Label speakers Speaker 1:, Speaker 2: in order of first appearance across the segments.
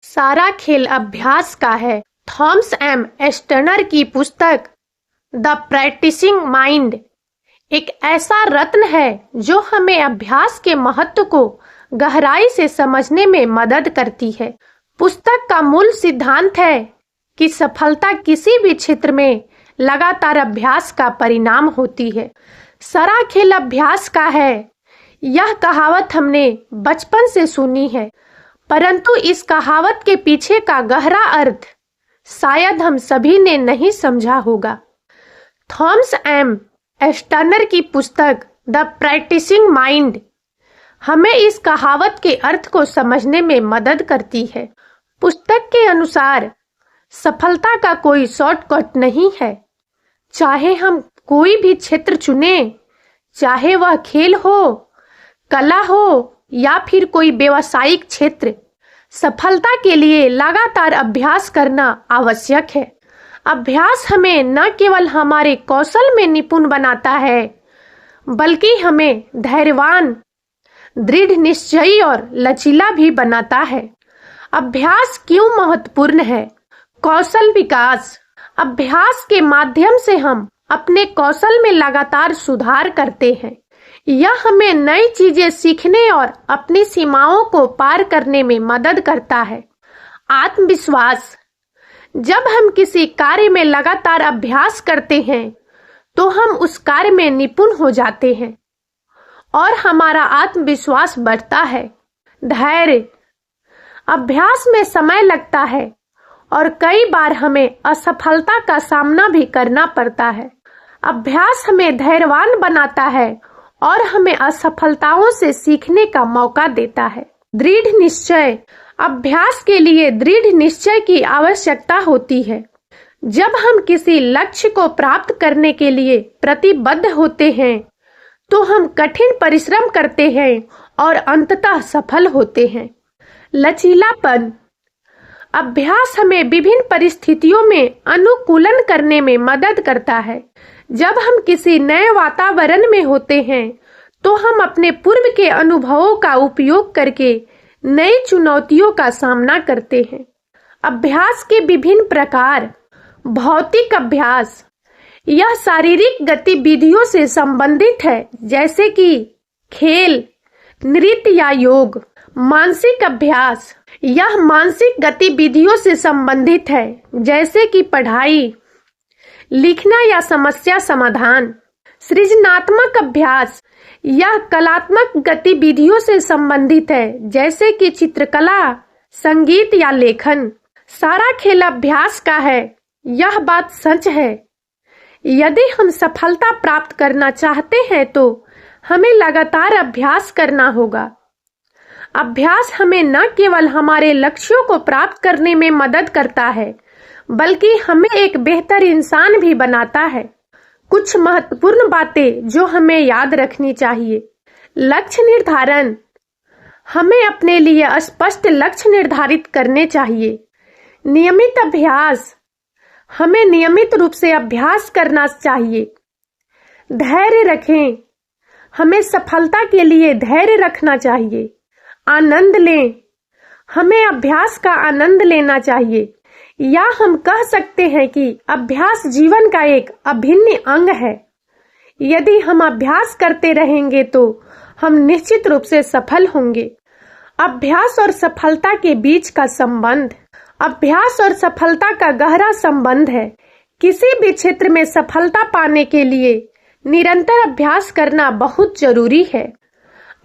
Speaker 1: सारा खेल अभ्यास का है। थॉमस एम एस्टर्नर की पुस्तक द प्रैक्टिसिंग माइंड एक ऐसा रत्न है जो हमें अभ्यास के महत्व को गहराई से समझने में मदद करती है। पुस्तक का मूल सिद्धांत है कि सफलता किसी भी क्षेत्र में लगातार अभ्यास का परिणाम होती है। सारा खेल अभ्यास का है। यह कहावत हमने बचपन से सुनी है, परंतु इस कहावत के पीछे का गहरा अर्थ शायद हम सभी ने नहीं समझा होगा। थॉमस एम एस्टर्नर की पुस्तक द प्रैक्टिसिंग माइंड हमें इस कहावत के अर्थ को समझने में मदद करती है। पुस्तक के अनुसार सफलता का कोई शॉर्टकट नहीं है। चाहे हम कोई भी क्षेत्र चुने, चाहे वह खेल हो, कला हो या फिर कोई व्यावसायिक क्षेत्र, सफलता के लिए लगातार अभ्यास करना आवश्यक है। अभ्यास हमें न केवल हमारे कौशल में निपुण बनाता है, बल्कि हमें धैर्यवान, दृढ़ निश्चयी और लचीला भी बनाता है। अभ्यास क्यों महत्वपूर्ण है? कौशल विकास। अभ्यास के माध्यम से हम अपने कौशल में लगातार सुधार करते हैं। यह हमें नई चीजें सीखने और अपनी सीमाओं को पार करने में मदद करता है। आत्मविश्वास। जब हम किसी कार्य में लगातार अभ्यास करते हैं तो हम उस कार्य में निपुण हो जाते हैं और हमारा आत्मविश्वास बढ़ता है। धैर्य। अभ्यास में समय लगता है और कई बार हमें असफलता का सामना भी करना पड़ता है। अभ्यास हमें धैर्यवान बनाता है और हमें असफलताओं से सीखने का मौका देता है। दृढ़ निश्चय। अभ्यास के लिए दृढ़ निश्चय की आवश्यकता होती है। जब हम किसी लक्ष्य को प्राप्त करने के लिए प्रतिबद्ध होते हैं तो हम कठिन परिश्रम करते हैं और अंततः सफल होते हैं। लचीलापन। अभ्यास हमें विभिन्न परिस्थितियों में अनुकूलन करने में मदद करता है। जब हम किसी नए वातावरण में होते हैं तो हम अपने पूर्व के अनुभवों का उपयोग करके नई चुनौतियों का सामना करते हैं। अभ्यास के विभिन्न प्रकार। भौतिक अभ्यास। यह शारीरिक गतिविधियों से संबंधित है, जैसे कि खेल, नृत्य या योग। मानसिक अभ्यास। यह मानसिक गतिविधियों से संबंधित है, जैसे कि पढ़ाई, लिखना या समस्या समाधान। सृजनात्मक अभ्यास। यह कलात्मक गतिविधियों से संबंधित है, जैसे कि चित्रकला, संगीत या लेखन। सारा खेल अभ्यास का है। यह बात सच है। यदि हम सफलता प्राप्त करना चाहते हैं तो हमें लगातार अभ्यास करना होगा। अभ्यास हमें न केवल हमारे लक्ष्यों को प्राप्त करने में मदद करता है, बल्कि हमें एक बेहतर इंसान भी बनाता है। कुछ महत्वपूर्ण बातें जो हमें याद रखनी चाहिए। लक्ष्य निर्धारण। हमें अपने लिए स्पष्ट लक्ष्य निर्धारित करने चाहिए। नियमित अभ्यास। हमें नियमित रूप से अभ्यास करना चाहिए। धैर्य रखें। हमें सफलता के लिए धैर्य रखना चाहिए। आनंद लें। हमें अभ्यास का आनंद लेना चाहिए, या हम कह सकते हैं कि अभ्यास जीवन का एक अभिन्न अंग है। यदि हम अभ्यास करते रहेंगे तो हम निश्चित रूप से सफल होंगे। अभ्यास और सफलता के बीच का संबंध। अभ्यास और सफलता का गहरा संबंध है। किसी भी क्षेत्र में सफलता पाने के लिए निरंतर अभ्यास करना बहुत जरूरी है।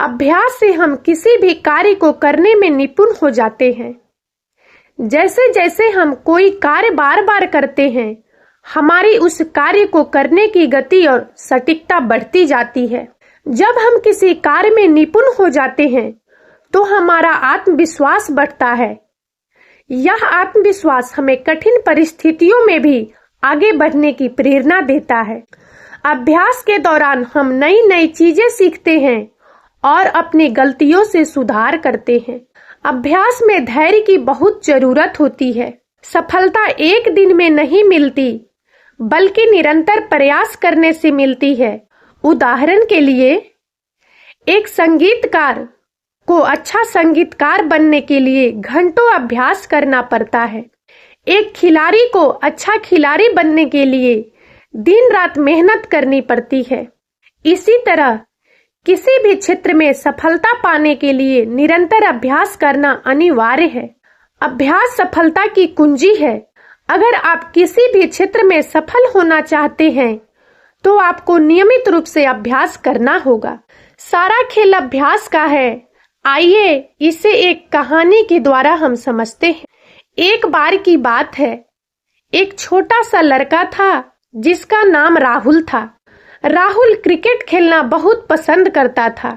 Speaker 1: अभ्यास से हम किसी भी कार्य को करने में निपुण हो जाते हैं। जैसे जैसे हम कोई कार्य बार बार करते हैं, हमारी उस कार्य को करने की गति और सटीकता बढ़ती जाती है। जब हम किसी कार्य में निपुण हो जाते हैं तो हमारा आत्मविश्वास बढ़ता है। यह आत्मविश्वास हमें कठिन परिस्थितियों में भी आगे बढ़ने की प्रेरणा देता है। अभ्यास के दौरान हम नई नई चीजें सीखते हैं और अपनी गलतियों से सुधार करते हैं। अभ्यास में धैर्य की बहुत जरूरत होती है। सफलता एक दिन में नहीं मिलती, बल्कि निरंतर प्रयास करने से मिलती है। उदाहरण के लिए, एक संगीतकार को अच्छा संगीतकार बनने के लिए घंटों अभ्यास करना पड़ता है। एक खिलाड़ी को अच्छा खिलाड़ी बनने के लिए दिन रात मेहनत करनी पड़ती है। इसी तरह किसी भी क्षेत्र में सफलता पाने के लिए निरंतर अभ्यास करना अनिवार्य है। अभ्यास सफलता की कुंजी है। अगर आप किसी भी क्षेत्र में सफल होना चाहते हैं तो आपको नियमित रूप से अभ्यास करना होगा। सारा खेल अभ्यास का है। आइए इसे एक कहानी के द्वारा हम समझते हैं। एक बार की बात है, एक छोटा सा लड़का था जिसका नाम राहुल था। राहुल क्रिकेट खेलना बहुत पसंद करता था।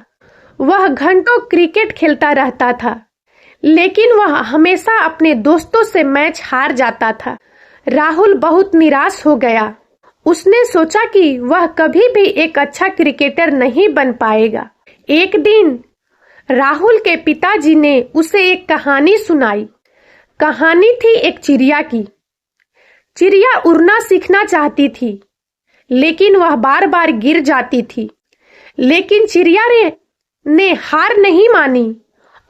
Speaker 1: वह घंटों क्रिकेट खेलता रहता था, लेकिन वह हमेशा अपने दोस्तों से मैच हार जाता था। राहुल बहुत निराश हो गया। उसने सोचा कि वह कभी भी एक अच्छा क्रिकेटर नहीं बन पाएगा। एक दिन राहुल के पिताजी ने उसे एक कहानी सुनाई। कहानी थी एक चिड़िया की। चिड़िया उड़ना सीखना चाहती थी, लेकिन वह बार बार गिर जाती थी। लेकिन चिड़िया ने हार नहीं मानी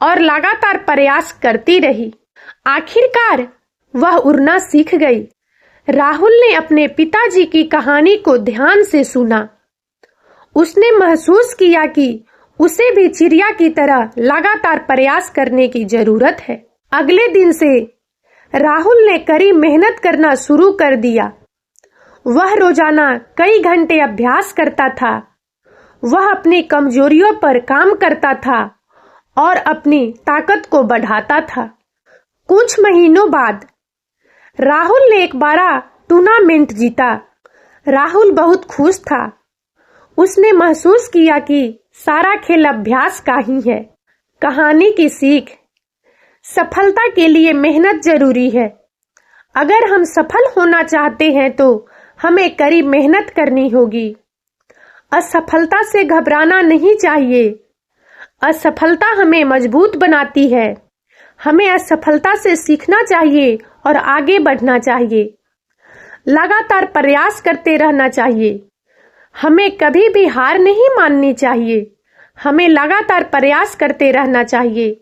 Speaker 1: और लगातार प्रयास करती रही। आखिरकार वह उड़ना सीख गई। राहुल ने अपने पिताजी की कहानी को ध्यान से सुना। उसने महसूस किया कि उसे भी चिड़िया की तरह लगातार प्रयास करने की जरूरत है। अगले दिन से राहुल ने कड़ी मेहनत करना शुरू कर दिया। वह रोजाना कई घंटे अभ्यास करता था। वह अपनी कमजोरियों पर काम करता था और अपनी ताकत को बढ़ाता था। कुछ महीनों बाद राहुल ने एक बड़ा टूर्नामेंट जीता। राहुल बहुत खुश था। उसने महसूस किया कि सारा खेल अभ्यास का ही है। कहानी की सीख, सफलता के लिए मेहनत जरूरी है। अगर हम सफल होना चाहते हैं तो हमें कड़ी मेहनत करनी होगी। असफलता से घबराना नहीं चाहिए। असफलता हमें मजबूत बनाती है। हमें असफलता से सीखना चाहिए और आगे बढ़ना चाहिए। लगातार प्रयास करते रहना चाहिए। हमें कभी भी हार नहीं माननी चाहिए। हमें लगातार प्रयास करते रहना चाहिए।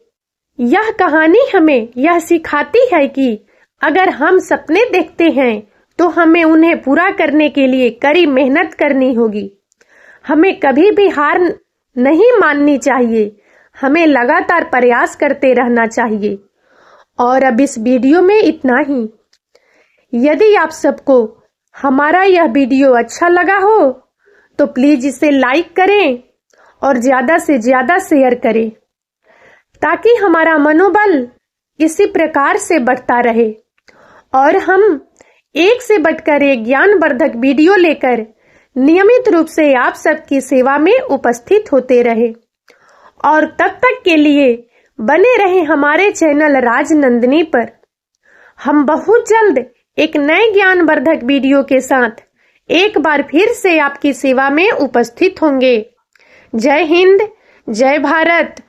Speaker 1: यह कहानी हमें यह सिखाती है कि अगर हम सपने देखते हैं तो हमें उन्हें पूरा करने के लिए कड़ी मेहनत करनी होगी। हमें कभी भी हार नहीं माननी चाहिए। हमें लगातार प्रयास करते रहना चाहिए। और अब इस वीडियो में इतना ही। यदि आप सबको हमारा यह वीडियो अच्छा लगा हो तो प्लीज इसे लाइक करें और ज्यादा से ज्यादा शेयर करें, ताकि हमारा मनोबल इसी प्रकार से बढ़ता रहे और हम एक से बढ़कर एक ज्ञानवर्धक वीडियो लेकर नियमित रूप से आप सबकी सेवा में उपस्थित होते रहे। और तब तक के लिए बने रहे हमारे चैनल राजनंदिनी पर। हम बहुत जल्द एक नए ज्ञानवर्धक वीडियो के साथ एक बार फिर से आपकी सेवा में उपस्थित होंगे। जय हिंद, जय भारत।